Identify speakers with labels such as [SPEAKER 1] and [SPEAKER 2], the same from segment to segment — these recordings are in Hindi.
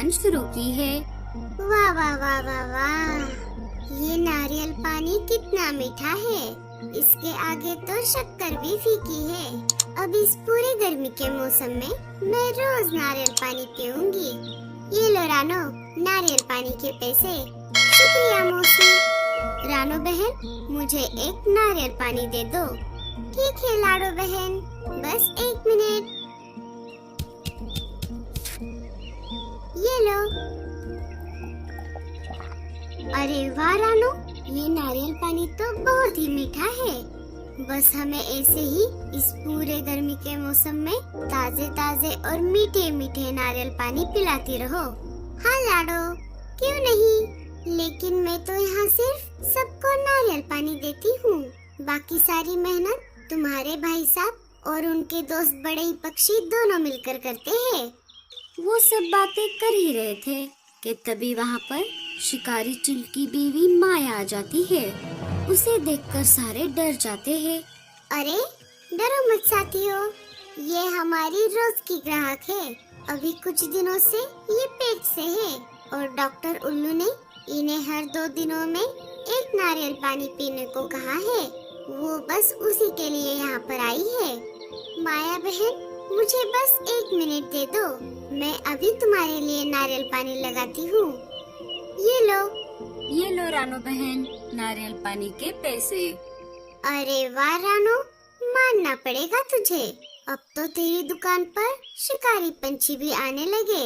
[SPEAKER 1] दुकान शुरू की है।
[SPEAKER 2] वाह वाह वाह वाह वाह, ये नारियल पानी कितना मीठा है। इसके आगे तो शक्कर भी फीकी है। अब इस पूरे गर्मी के मौसम में मैं रोज नारियल पानी पीऊंगी। ये लो रानो, नारियल पानी के पैसे। शुक्रिया मौसी। रानो बहन, मुझे एक नारियल पानी दे दो। ठीक है लाडो बहन, बस 1 मिनट। ये लो। अरे वाह रानो, ये नारियल पानी तो बहुत ही मीठा है। बस हमें ऐसे ही इस पूरे गर्मी के मौसम में ताजे ताजे और मीठे मीठे नारियल पानी पिलाती रहो। हाँ लाडो, क्यों नहीं, लेकिन मैं तो यहाँ सिर्फ सबको नारियल पानी देती हूँ। बाकी सारी मेहनत तुम्हारे भाई साहब और उनके दोस्त बड़े ही पक्षी दोनों मिलकर करते हैं।
[SPEAKER 1] वो सब बातें कर ही रहे थे कि तभी वहाँ पर शिकारी चील की बीवी माया आ जाती है। उसे देखकर सारे डर जाते हैं।
[SPEAKER 2] अरे डरो मत साथियों, ये हमारी रोज की ग्राहक है। अभी कुछ दिनों से ये पेट से है और डॉक्टर उल्लू ने इन्हें हर 2 दिनों में एक नारियल पानी पीने को कहा है। वो बस उसी के लिए यहाँ पर आई है। माया बहन, मुझे बस 1 मिनट दे दो, मैं अभी तुम्हारे लिए नारियल पानी लगाती हूँ।
[SPEAKER 1] ये लो रानो बहन, नारियल पानी के पैसे।
[SPEAKER 2] अरे वाह रानो, मानना पड़ेगा तुझे। अब तो तेरी दुकान पर शिकारी पंछी भी आने लगे।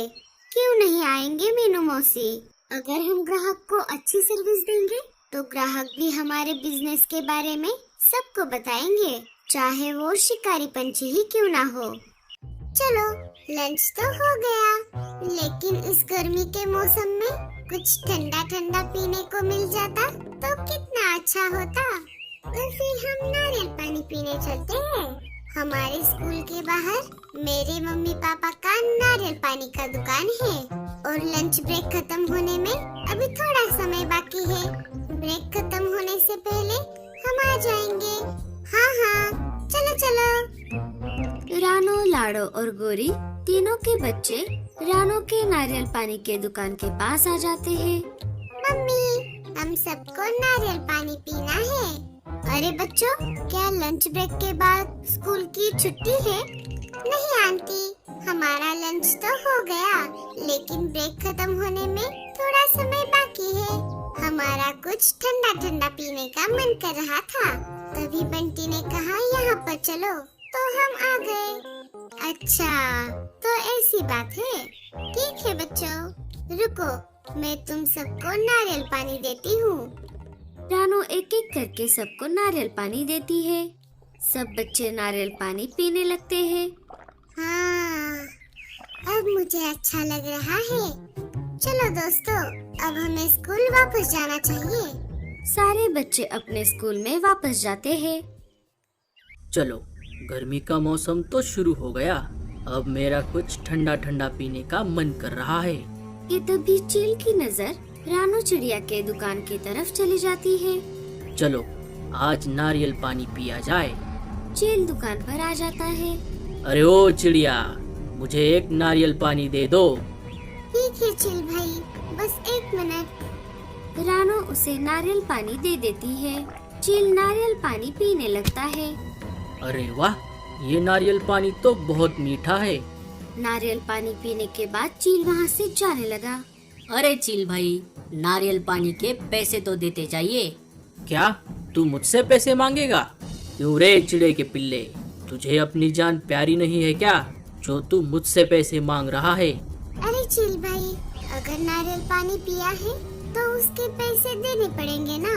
[SPEAKER 2] क्यों नहीं आएंगे मीनू मौसी? अगर हम ग्राहक को अच्छी सर्विस देंगे तो ग्राहक भी हमारे बिजनेस के बारे में सबको बताएंगे, चाहे वो शिकारी पंछी ही क्यों ना हो। चलो लंच तो हो गया, लेकिन इस गर्मी के मौसम में कुछ ठंडा ठंडा पीने को मिल जाता तो कितना अच्छा होता। और फिर हम नारियल पानी पीने चलते हैं। हमारे स्कूल के बाहर मेरे मम्मी पापा का नारियल पानी का दुकान है और लंच ब्रेक खत्म होने में अभी थोड़ा समय बाकी है। ब्रेक खत्म होने से पहले हम आ जाएंगे। हाँ हाँ, चलो चलो।
[SPEAKER 1] रानो, लाडो और गोरी तीनों के बच्चे रानो के नारियल पानी के दुकान के पास आ जाते हैं।
[SPEAKER 2] मम्मी, हम सबको नारियल पानी पीना है। अरे बच्चों, क्या लंच ब्रेक के बाद स्कूल की छुट्टी है? नहीं आंटी, हमारा लंच तो हो गया, लेकिन ब्रेक खत्म होने में थोड़ा समय बाकी है। हमारा कुछ ठंडा ठंडा पीने का मन कर रहा था, तभी बंटी ने कहा यहाँ पर चलो, तो हम आ गए। अच्छा, तो ऐसी बात है। ठीक है बच्चों, रुको, मैं तुम सबको नारियल पानी देती हूँ।
[SPEAKER 1] रानो एक एक करके सबको नारियल पानी देती है। सब बच्चे नारियल पानी पीने लगते हैं।
[SPEAKER 2] हाँ, अब मुझे अच्छा लग रहा है। चलो दोस्तों, अब हमें स्कूल वापस जाना चाहिए।
[SPEAKER 1] सारे बच्चे अपने स्कूल में वापस जाते हैं।
[SPEAKER 3] चलो, गर्मी का मौसम तो शुरू हो गया। अब मेरा कुछ ठंडा ठंडा पीने का मन कर रहा है।
[SPEAKER 1] कि तभी चील की नजर रानो चिड़िया के दुकान की तरफ चली जाती है।
[SPEAKER 3] चलो, आज नारियल पानी पिया जाए।
[SPEAKER 1] चील दुकान पर आ जाता है।
[SPEAKER 3] अरे ओ चिड़िया, मुझे एक नारियल पानी दे दो।
[SPEAKER 2] ठीक है चील भाई, बस 1 मिनट।
[SPEAKER 1] रानो उसे नारियल पानी दे देती है। चील नारियल पानी पीने लगता है।
[SPEAKER 3] अरे वाह, ये नारियल पानी तो बहुत मीठा है।
[SPEAKER 1] नारियल पानी पीने के बाद चील वहाँ से जाने लगा।
[SPEAKER 4] अरे चील भाई, नारियल पानी के पैसे तो देते जाइए।
[SPEAKER 3] क्या तू मुझसे पैसे मांगेगा? क्यों रे चिड़े के पिल्ले, तुझे अपनी जान प्यारी नहीं है क्या, जो तू मुझसे पैसे मांग रहा है?
[SPEAKER 2] अरे चील भाई, अगर नारियल पानी पिया है तो उसके पैसे देने पड़ेंगे ना।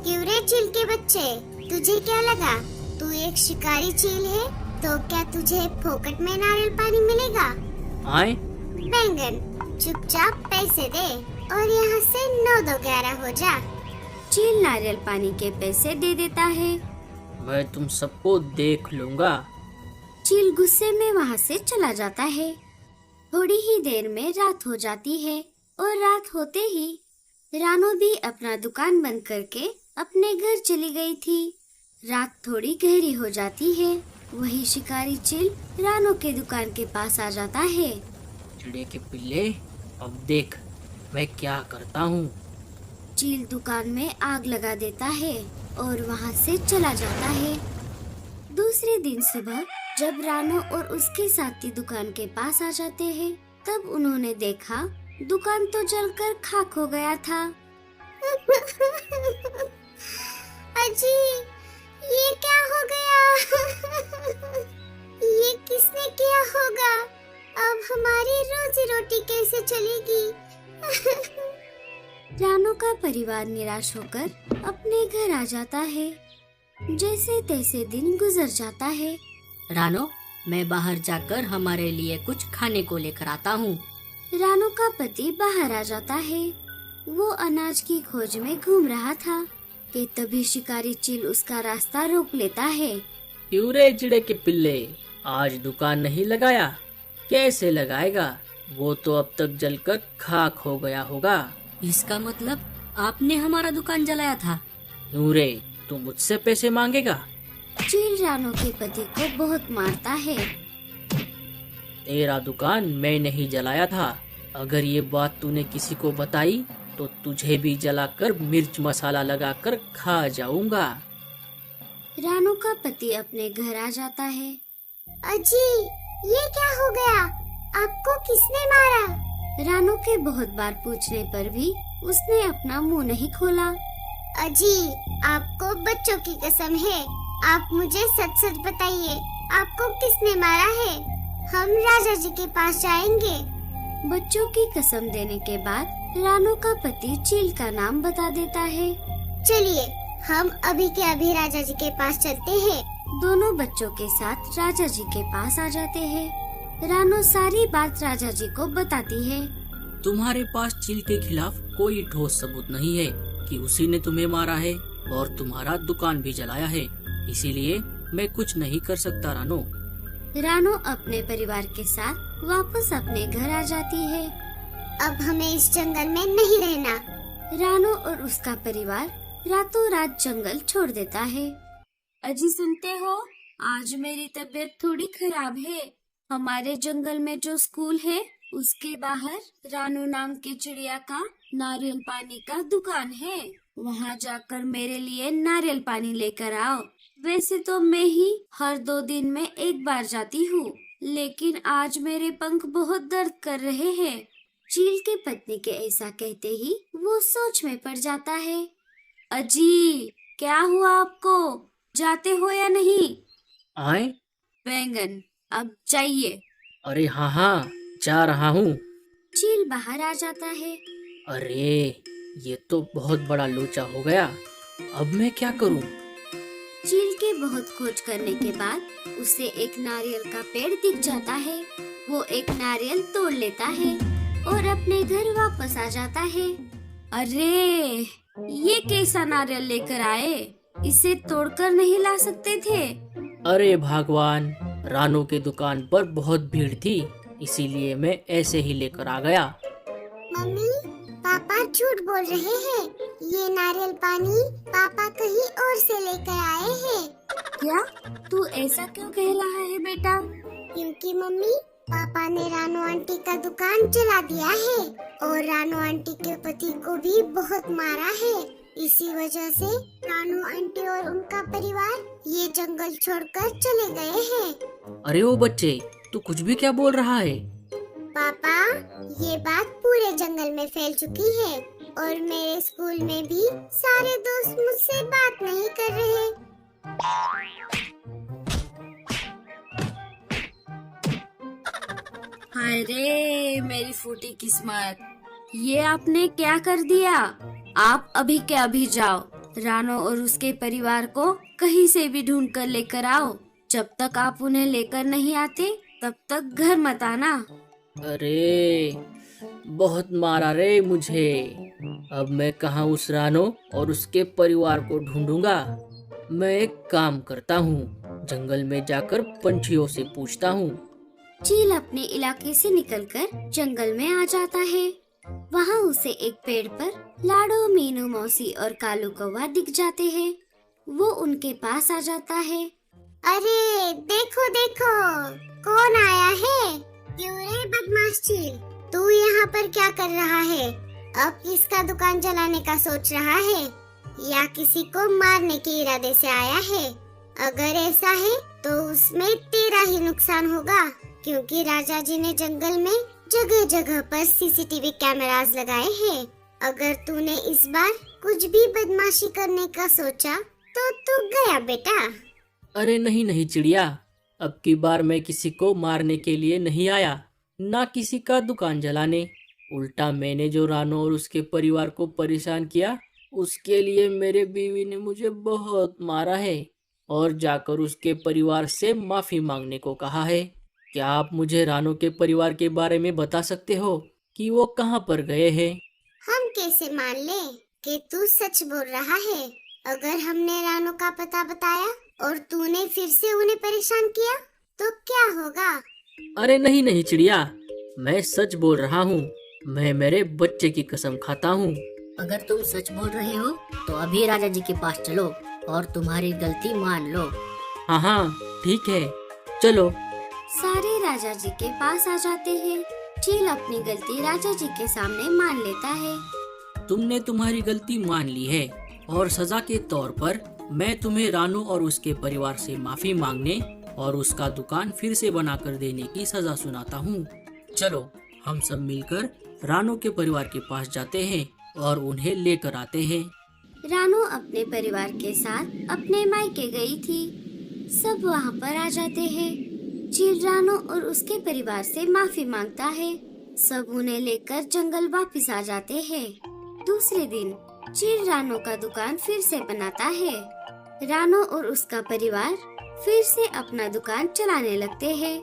[SPEAKER 2] क्यों रे चील के बच्चे, तुझे क्या लगा तू एक शिकारी चील है तो क्या तुझे फोकट में नारियल पानी मिलेगा?
[SPEAKER 3] आए
[SPEAKER 2] बैंगन, चुपचाप पैसे दे और यहाँ से 9-2-11 हो जा।
[SPEAKER 1] चील नारियल पानी के पैसे दे देता है।
[SPEAKER 3] मैं तुम सबको देख लूँगा।
[SPEAKER 1] चील गुस्से में वहाँ से चला जाता है। थोड़ी ही देर में रात हो जाती है और रात होते ही रानो भी अपना दुकान बंद करके अपने घर चली गई थी। रात थोड़ी गहरी हो जाती है। वही शिकारी चील रानो के दुकान के पास आ जाता है।
[SPEAKER 3] चिड़े के पिल्ले, अब देख मैं क्या करता हूँ।
[SPEAKER 1] चील दुकान में आग लगा देता है और वहाँ से चला जाता है। दूसरे दिन सुबह जब रानो और उसके साथी दुकान के पास आ जाते हैं, तब उन्होंने देखा दुकान तो जलकर खाक हो गया था।
[SPEAKER 2] अजी, ये क्या हो गया? ये किसने किया होगा? अब हमारी रोजी रोटी कैसे चलेगी?
[SPEAKER 1] रानो का परिवार निराश होकर अपने घर आ जाता है। जैसे तैसे दिन गुजर जाता है।
[SPEAKER 4] रानो, मैं बाहर जाकर हमारे लिए कुछ खाने को लेकर आता हूँ।
[SPEAKER 1] रानो का पति बाहर आ जाता है। वो अनाज की खोज में घूम रहा था कि तभी शिकारी चील उसका रास्ता रोक लेता है।
[SPEAKER 3] क्यों रे चिड़े के पिल्ले, आज दुकान नहीं लगाया? कैसे लगाएगा? वो तो अब तक जलकर खाक हो गया होगा।
[SPEAKER 4] इसका मतलब आपने हमारा दुकान जलाया था?
[SPEAKER 3] क्यों रे, तू मुझसे पैसे मांगेगा?
[SPEAKER 1] चील रानो के पति को बहुत मारता है।
[SPEAKER 3] तेरा दुकान मैं नहीं जलाया था। अगर ये बात तूने किसी को बताई तो तुझे भी जलाकर मिर्च मसाला लगाकर खा जाऊंगा।
[SPEAKER 1] रानो का पति अपने घर आ जाता है।
[SPEAKER 2] अजी, ये क्या हो गया? आपको किसने मारा?
[SPEAKER 1] रानो के बहुत बार पूछने पर भी उसने अपना मुंह नहीं खोला।
[SPEAKER 2] अजी, आपको बच्चों की कसम है, आप मुझे सच सच बताइए, आपको किसने मारा है? हम राजा जी के पास जाएंगे।
[SPEAKER 1] बच्चों की कसम देने के बाद रानो का पति चील का नाम बता देता है।
[SPEAKER 2] चलिए, हम अभी के अभी राजा जी के पास चलते हैं।
[SPEAKER 1] दोनों बच्चों के साथ राजा जी के पास आ जाते हैं। रानो सारी बात राजा जी को बताती है।
[SPEAKER 3] तुम्हारे पास चील के खिलाफ कोई ठोस सबूत नहीं है कि उसी ने तुम्हें मारा है और तुम्हारा दुकान भी जलाया है, इसीलिए मैं कुछ नहीं कर सकता रानो।
[SPEAKER 1] रानो अपने परिवार के साथ वापस अपने घर आ जाती है।
[SPEAKER 2] अब हमें इस जंगल में नहीं रहना।
[SPEAKER 1] रानो और उसका परिवार रातों रात जंगल छोड़ देता है। अजी सुनते हो, आज मेरी तबीयत थोड़ी खराब है। हमारे जंगल में जो स्कूल है उसके बाहर रानू नाम के चिड़िया का नारियल पानी का दुकान है। वहाँ जाकर मेरे लिए नारियल पानी लेकर आओ। वैसे तो मैं ही हर 2 दिन में एक बार जाती हूँ, लेकिन आज मेरे पंख बहुत दर्द कर रहे हैं। चील की पत्नी के ऐसा कहते ही वो सोच में पड़ जाता है। अजी, क्या हुआ आपको? जाते हो या नहीं?
[SPEAKER 3] आए?
[SPEAKER 1] बैंगन, अब चाहिए।
[SPEAKER 3] अरे हाँ हाँ, जा रहा हूँ।
[SPEAKER 1] चील बाहर आ जाता है।
[SPEAKER 3] अरे, ये तो बहुत बड़ा लोचा हो गया। अब मैं क्या करूँ?
[SPEAKER 1] चील के बहुत खोज करने के बाद उसे एक नारियल का पेड़ दिख जाता है। वो एक नारियल तोड़ लेता है और अपने घर वापस आ जाता है। अरे, ये कैसा नारियल लेकर आए? इसे तोड़कर नहीं ला सकते थे?
[SPEAKER 3] अरे भगवान, रानो की दुकान पर बहुत भीड़ थी, इसीलिए मैं ऐसे ही लेकर आ गया।
[SPEAKER 2] मम्मी, पापा झूठ बोल रहे हैं। ये नारियल पानी पापा कहीं और से लेकर आए हैं।
[SPEAKER 1] क्या? तू ऐसा क्यों कह रहा है बेटा?
[SPEAKER 2] क्योंकि मम्मी, पापा ने रानू आंटी का दुकान जला दिया है और रानू आंटी के पति को भी बहुत मारा है। इसी वजह से रानू आंटी और उनका परिवार ये जंगल छोड़कर चले गए हैं।
[SPEAKER 3] अरे ओ बच्चे, तू कुछ भी क्या बोल रहा है?
[SPEAKER 2] पापा, ये बात पूरे जंगल में फैल चुकी है और मेरे स्कूल में भी सारे दोस्त मुझसे बात नहीं कर रहे।
[SPEAKER 1] हाय रे मेरी फूटी किस्मत, ये आपने क्या कर दिया? आप अभी के अभी जाओ, रानो और उसके परिवार को कहीं से भी ढूंढ कर लेकर आओ। जब तक आप उन्हें लेकर नहीं आते तब तक घर मत आना।
[SPEAKER 3] अरे, बहुत मारा रे मुझे। अब मैं कहाँ उस रानो और उसके परिवार को ढूंढूंगा? मैं एक काम करता हूँ, जंगल में जाकर पंछियों से पूछता हूँ।
[SPEAKER 1] चील अपने इलाके से निकलकर जंगल में आ जाता है। वहाँ उसे एक पेड़ पर लाडो, मीनू मौसी और कालू कौवा दिख जाते हैं। वो उनके पास आ जाता है।
[SPEAKER 2] अरे देखो देखो, कौन आया है? क्यों रे बदमाश चील, तू यहाँ पर क्या कर रहा है? अब किसका दुकान जलाने का सोच रहा है या किसी को मारने के इरादे से आया है? अगर ऐसा है तो उसमें तेरा ही नुकसान होगा, क्योंकि राजा जी ने जंगल में जगह जगह पर सीसीटीवी कैमरास लगाए हैं। अगर तूने इस बार कुछ भी बदमाशी करने का सोचा तो तू गया बेटा।
[SPEAKER 3] अरे नहीं नहीं चिड़िया, अब की बार मैं किसी को मारने के लिए नहीं आया, ना किसी का दुकान जलाने। उल्टा मैंने जो रानू और उसके परिवार को परेशान किया, उसके लिए मेरे बीवी ने मुझे बहुत मारा है और जाकर उसके परिवार से माफी मांगने को कहा है। क्या आप मुझे रानू के परिवार के बारे में बता सकते हो कि वो कहाँ पर गए हैं?
[SPEAKER 2] हम कैसे मान ले कि तू सच बोल रहा है? अगर हमने रानू का पता बताया और तूने फिर से उन्हें परेशान किया तो क्या होगा?
[SPEAKER 3] अरे नहीं नहीं चिड़िया, मैं सच बोल रहा हूँ। मैं मेरे बच्चे की कसम खाता हूँ।
[SPEAKER 4] अगर तुम सच बोल रहे हो तो अभी राजा जी के पास चलो और तुम्हारी गलती मान लो।
[SPEAKER 3] हाँ हाँ ठीक है, चलो।
[SPEAKER 1] सारे राजा जी के पास आ जाते हैं। चील अपनी गलती राजा जी के सामने मान लेता है।
[SPEAKER 3] तुमने तुम्हारी गलती मान ली है और सजा के तौर पर मैं तुम्हें रानू और उसके परिवार से माफी मांगने और उसका दुकान फिर से बनाकर देने की सजा सुनाता हूँ। चलो हम सब मिलकर रानू के परिवार के पास जाते हैं और उन्हें लेकर आते हैं।
[SPEAKER 1] रानू अपने परिवार के साथ अपने मायके गई थी। सब वहाँ पर आ जाते हैं। चील रानू और उसके परिवार से माफी मांगता है। सब उन्हें लेकर जंगल वापस आ जाते हैं। दूसरे दिन चील रानू का दुकान फिर से बनाता है। रानू और उसका परिवार फिर से अपना दुकान चलाने लगते हैं।